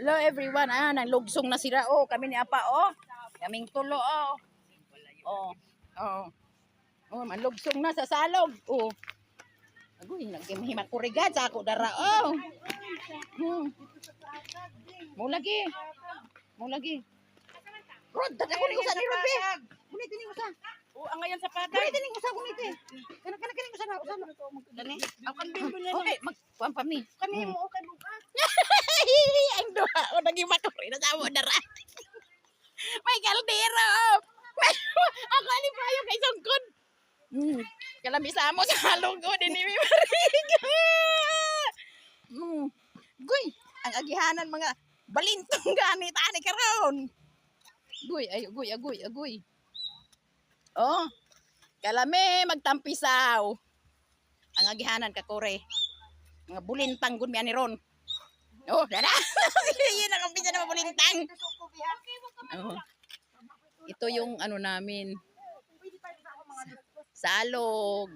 Hello everyone. Nanglugsong na sila. Oh, kami ni Apa. Oh, kaming tulo. Oh. Oh. Oh. Oh, manlugsong na sa salog. Oh. Agoy, naghimat ko rigad sa ako dara. Oh. Mo lagi. Mo lagi. Rod, dada ko ni usa ni Rod. Kunit ni usa. Oh, ang ngayon sa patag. Kunit ni usa kunit. Kana usa na usa. Dali. Ang kambing ko niya. Okay, magkuan pa mi. Kami mo okay bukas. Ang duha o naghimat ko rin sa amo dara. May kaldero. Ako ali payo kay sungkod. Kalami sa amo sa halong ko din ni Mariga. Guy, ang agihanan mga balintong ganit ani karon. Guy, ay agoy. Oh. Kalami magtampisaw. Ang agihanan ka kore. Mga bulintang gud mi ani ron. Oh, dada. Yun ang umpisa na bulintang. Oh. Ito yung ano namin. Salog.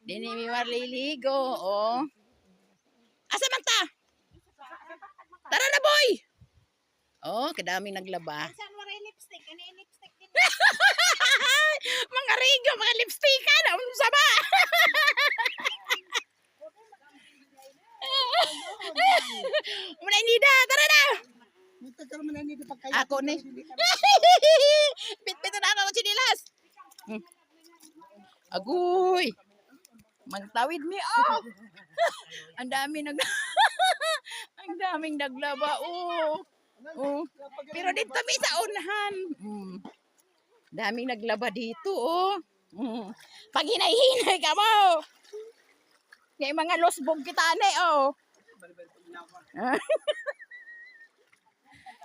Dini mi marliligo, oh. Asa man ta? Tara na, boy. Oh, kadaming naglaba. Saan waray lipstick? Ani lipstick din. Mga rigo, mga lipstickan, unsa ba? Muna nida, tara na. Ako ni. Bit-bit na ako ng sinilas. Agoy. Magtawid mi oh. Ang daming naglaba oh. Oh. Pero dito mi sa unahan. Daming naglaba dito oh. Pag hinay-hinay ka mo. Ngay mga losbog kita ne oh.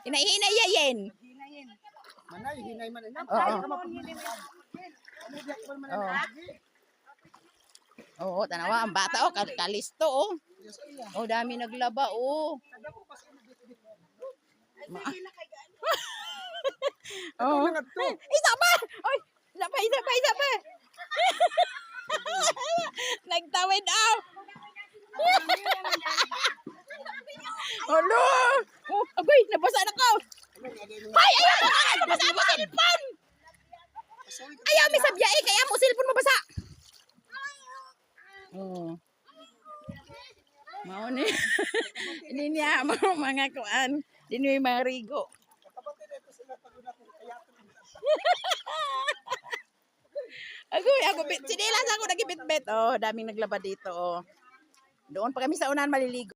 Hinay-hinay yayin. Manay, hinay man na. Oo, tanawa ang bata oh, kalisto oh. Oh, dami naglaba oh. Oh. Isa pa. Oy, isa pa. Nagtawid daw. Hello. Oh, agoy, nabasa na ko. Hoy, ayaw mabasa mo cellphone. Ayaw mi sa biyahe kaya mo cellphone mabasa. Oh. Mao ni. Ini niya mga kuan. Dinoy mga rigo. Ako sinilas ako nagibit-bit. Oh, daming naglaba dito oh. Doon pa kami sa unahan maliligo.